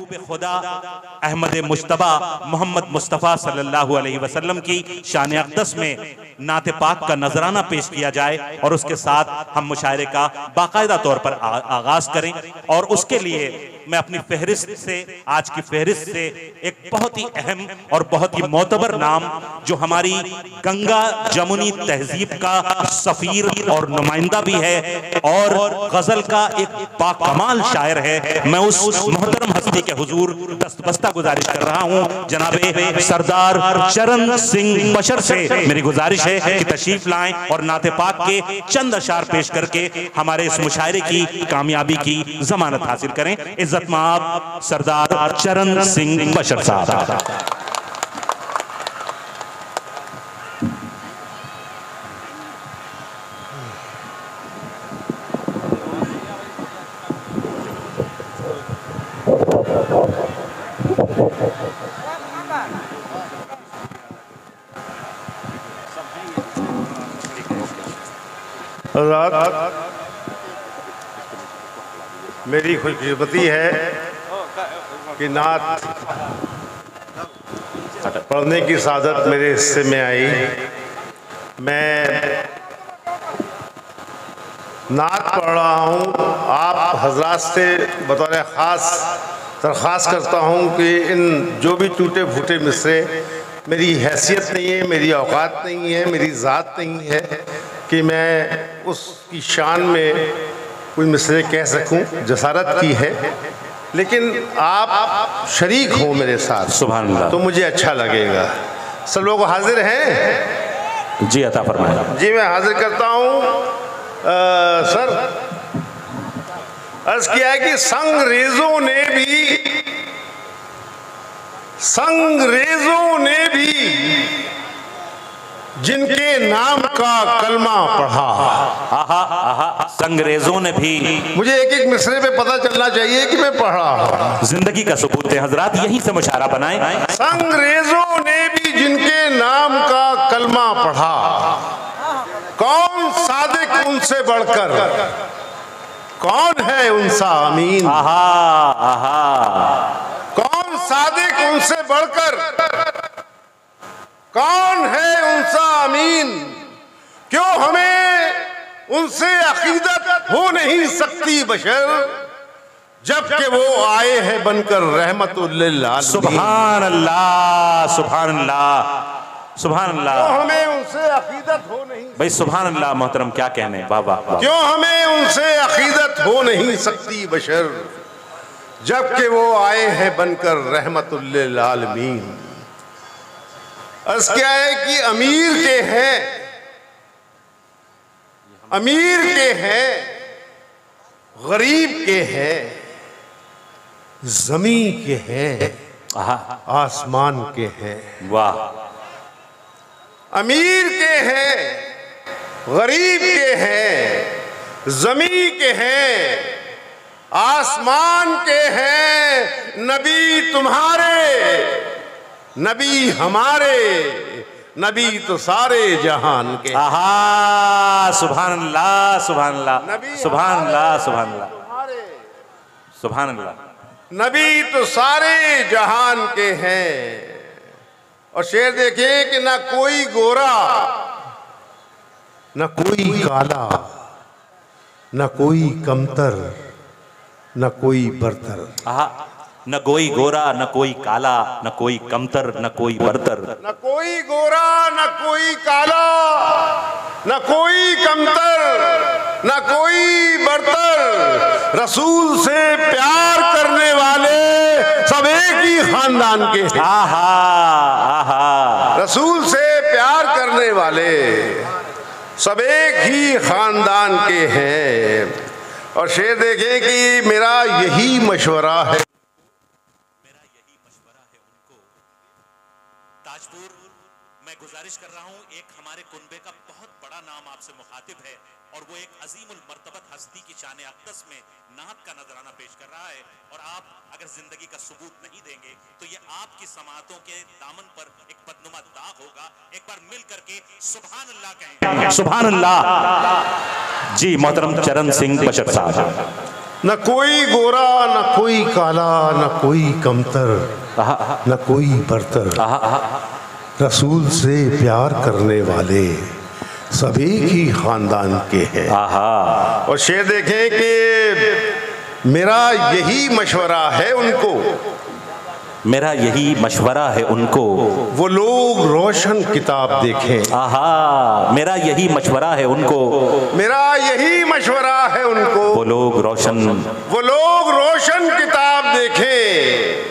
महबूब खुदा अहमद मुश्तबा मोहम्मद मुस्तफ़ा सल्लल्लाहु अलैहि वसल्लम की शान अक़दस में नाते पाक का नजराना पेश किया जाए और उसके साथ हम मुशायरे का बाकायदा तौर पर आगाज करें। और उसके लिए मैं अपनी फहरिस्त से, आज की फहरिस्त से, एक बहुत ही अहम और बहुत ही मोतबर नाम जो हमारी गंगा जमुनी तहजीब का सफीर और नुमाइंदा भी है और गजल का एक बाकमाल शायर है, मैं उस मोहतरम हस्ती के हुजूर दस्तबस्ता गुजारिश कर रहा हूँ। जनाबे सरदार चरण सिंह बशर से मेरी गुजारिश है कि तशरीफ लाएं और नाते पाक के चंद अशार पेश करके हमारे इस मुशायरे की कामयाबी की जमानत हासिल करें। इज्जत माब सरदार चरण सिंह बशर साहब। मेरी खुशकिस्मती है कि नात पढ़ने की सादत मेरे हिस्से में आई। मैं नात पढ़ रहा हूँ। आप हजरात से बतौर ख़ास दरख्वास्त करता हूँ कि इन जो भी टूटे फूटे मिसरे, मेरी हैसियत नहीं है, मेरी औकात नहीं है, मेरी ज़ात नहीं है कि मैं उसकी शान में कोई मिसरे कह सकूं। जसारत की है, लेकिन आप शरीक हो मेरे साथ सुभान अल्लाह, तो मुझे अच्छा लगेगा। सब लोग हाजिर हैं? जी अता फरमाएं। जी मैं हाजिर करता हूँ। सर, अर्ज किया है कि संगरेजों ने भी जिनके नाम का कलमा पढ़ा। आहा आहा, संगरेजों ने भी। मुझे एक एक मिसरे पे पता चलना चाहिए कि मैं पढ़ रहा हूँ। जिंदगी का सबूत है हजरात, यहीं से मुशायरा बनाएं। संगरेजों ने भी जिनके नाम का कलमा पढ़ा, कौन सादिक उनसे बढ़कर, कौन है उनसा अमीन। आहा आहा, कौन सादिक उनसे बढ़कर, कौन है उनसा अमीन। क्यों हमें उनसे अकीदत हो नहीं सकती बशर, जबकि वो आए हैं बनकर रहमतुल लिल आलमीन। सुभान अल्लाह सुभान अल्लाह सुभान अल्लाह। क्यों हमें उनसे अकीदत हो नहीं, भाई सुभान अल्लाह मोहतरम, क्या कहने, वाह वाह। क्यों हमें उनसे अकीदत हो नहीं सकती बशर, जबकि वो आए हैं बनकर रहमतुल लिल आलमीन। अर्ज क्या है कि अमीर के हैं, गरीब के हैं, जमीन के हैं, आसमान के हैं। वाह। अमीर के हैं, गरीब के हैं, जमीन के हैं, आसमान के हैं। नबी तुम्हारे, नबी हमारे, नबी तो सारे जहान के। आहा सुभान अल्लाह सुभान अल्लाह सुभान अल्लाह सुभान अल्लाह सुभान अल्लाह। नबी तो सारे जहान के हैं। और शेर देखें कि ना कोई गोरा, ना कोई काला, ना कोई कमतर, ना कोई बरतर। आहा, न कोई गोरा, न कोई काला, न कोई कमतर, न कोई बरतर। न कोई गोरा, न कोई काला, न कोई कमतर, न कोई बरतर। रसूल से प्यार करने वाले सब एक ही खानदान के हैं। आहा आहा, रसूल से प्यार करने वाले सब एक ही खानदान के हैं। और शेर देखें कि मेरा यही मशवरा है, ताजपुर, मैं गुजारिश कर रहा हूं, एक हमारे कुनबे का बहुत बड़ा नाम आपसे मुखातिब है और वो एक अजीमुल मर्तबत हस्ती की शान अक़दस में नात का नजराना पेश कर रहा है। और आप अगर जिंदगी का सबूत नहीं देंगे तो ये आपकी समातों के दामन पर एक बदनुमा दाग होगा। एक बार मिल करके सुभान अल्लाह कहें। सुभान अल्लाह। जी मोहतरम चरण सिंह बशर साहब। न कोई गोरा न कोई काला न कोई कमतर न कोई बरतर, रसूल से प्यार करने वाले सभी ही खानदान के हैं। और शेर देखें कि मेरा यही मशवरा है उनको, मेरा यही मशवरा है उनको, वो लोग रोशन किताब देखें। मेरा यही मशवरा है उनको, मेरा यही मशवरा है उनको, वो लोग रोशन किताब देखें,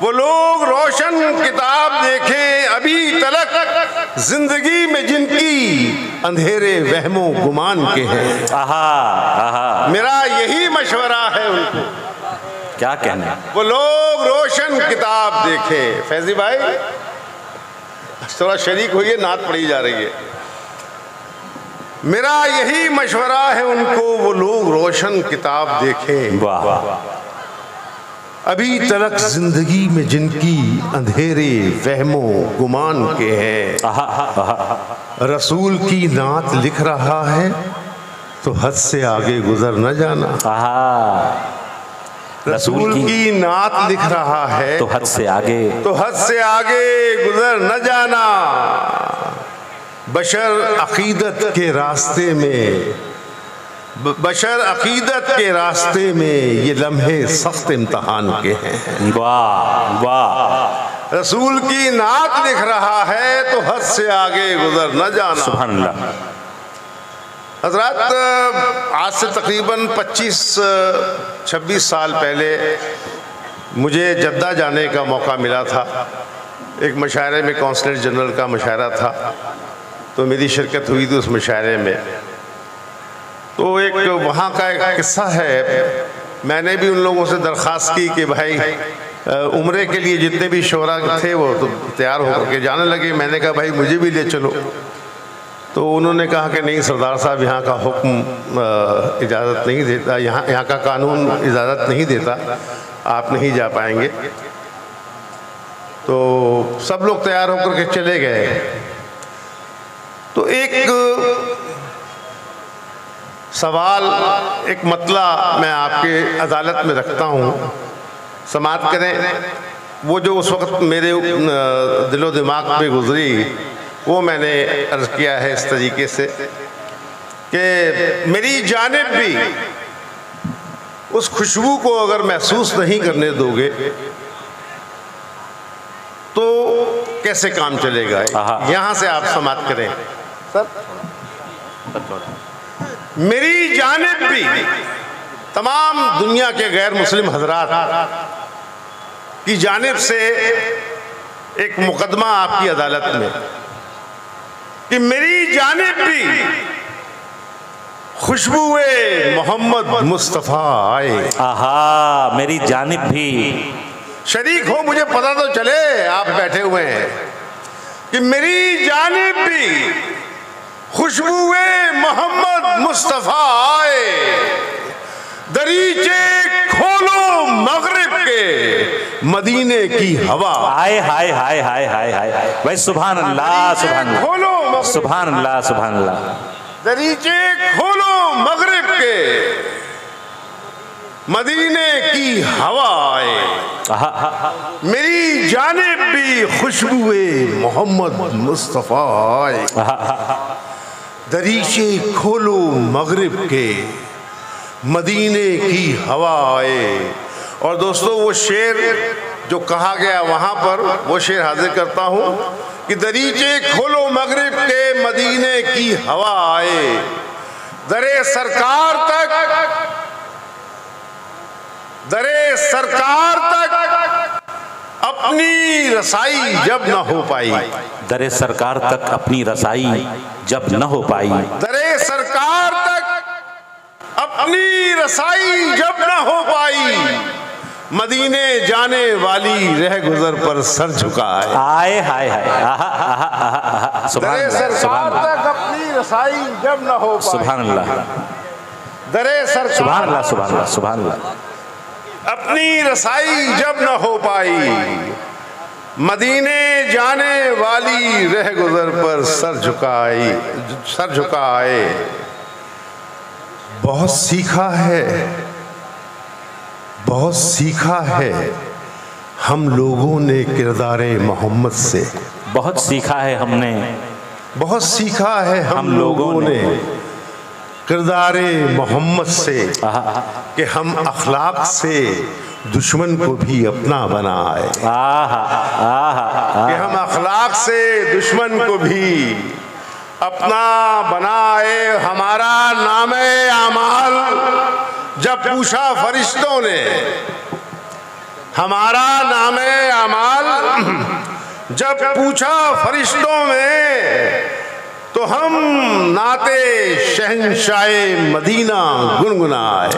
वो लोग रोशन किताब देखें। अभी तलक जिंदगी में जिनकी अंधेरे वहमो गुमान के हैं। मेरा यही मशवरा है उनको, क्या कहना, वो लोग रोशन किताब देखें। फैजी भाई थोड़ा शरीक होइए, नात पढ़ी जा रही है। मेरा यही मशवरा है उनको, वो लोग रोशन किताब देखें। वाह। अभी तलक जिंदगी में जिनकी अंधेरे वहमो गुमान के हैं। रसूल की नात लिख रहा है तो हद से आगे गुजर न जाना। रसूल की नात लिख रहा है तो हद से आगे गुजर न जाना। बशर अकीदत के रास्ते में ये लम्हे सख्त इम्तहान के हैं। वाह वाह। रसूल की नात लिख रहा है तो हद से आगे गुजर न जाना। सुभान अल्लाह। हज़रात, आज से तकरीबन 25-26 साल पहले मुझे जद्दा जाने का मौका मिला था। एक मुशायरे में कौंसलर जनरल का मुशायरा था, तो मेरी शिरकत हुई थी उस मुशायरे में। तो एक वहाँ का एक किस्सा है, मैंने भी उन लोगों से दरख्वास्त की कि भाई उम्रे के लिए जितने भी शोरा थे वो तो तैयार होकर के जाने लगे। मैंने कहा भाई मुझे भी ले चलो, तो उन्होंने कहा कि नहीं सरदार साहब, यहाँ का हुक्म इजाज़त नहीं देता, यहाँ का कानून इजाज़त नहीं देता, आप नहीं जा पाएंगे। तो सब लोग तैयार होकर के चले गए। तो एक सवाल, एक मतला मैं आपके अदालत में रखता हूँ, समाअत करें। वो जो उस वक़्त मेरे दिलो दिमाग पे गुजरी वो मैंने अर्ज़ किया है इस तरीके से कि मेरी जानिब भी उस खुशबू को अगर महसूस नहीं करने दोगे तो कैसे काम चलेगा। यहाँ से आप समाअत करें। सर, मेरी जानिब भी तमाम दुनिया के गैर मुस्लिम हजरात की जानिब से एक मुकदमा आपकी अदालत में कि मेरी जानिब भी खुशबुए मोहम्मद मुस्तफ़ा आए। मेरी जानिब भी शरीक हो, मुझे पता तो चले आप बैठे हुए हैं कि मेरी जानिब भी खुशबुए मोहम्मद मुस्तफ़ा आए। दरीचे खोलो मगरिब के मदीने की हवा आए। हाय हाय हाय हाय हाय भाई, सुभान अल्लाह, सुभान अल्लाह, खोलो सुभान अल्लाह, सुभान अल्लाह। दरीचे खोलो मगरिब के मदीने की हवा आए। मेरी जानिब भी खुशबुए मोहम्मद मुस्तफ़ा आए। दरीचे खोलो मगरिब के मदीने की हवा आए। और दोस्तों, वो शेर जो कहा गया वहाँ पर, वो शेर हाजिर करता हूँ कि दरीचे खोलो मगरिब के मदीने की हवा आए। दरे सरकार तक अपनी रसाई जब न हो पाई। दरे सरकार तक अपनी रसाई जब न हो पाई। दरे सरकार तक अपनी रसाई जब न हो पाई। मदीने जाने वाली रह गुजर पर सर झुकाए। आए हाय हाय। दरे सरकार तक अपनी रसाई जब न हो पाई। सुभान अल्लाह। दरे सरकार, सुभान अल्लाह, सुभान अल्लाह, सुभान अल्लाह। अपनी रसाई जब न हो पाई। मदीने जाने वाली रह गुजर पर सर झुकाए। बहुत सीखा है बहुत सीखा है हम लोगों ने किरदारे मोहम्मद से, बहुत सीखा है हमने, बहुत सीखा है हम लोगों ने किरदारे मोहम्मद से कि हम अखलाक से दुश्मन को भी अपना बनाए, कि हम अखलाक से दुश्मन को भी अपना बनाए। हमारा नामे आमाल जब पूछा फरिश्तों ने, हमारा नामे आमाल जब पूछा फरिश्तों में, तो हम नाते शहंशाए मदीना गुनगुनाए।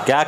क्या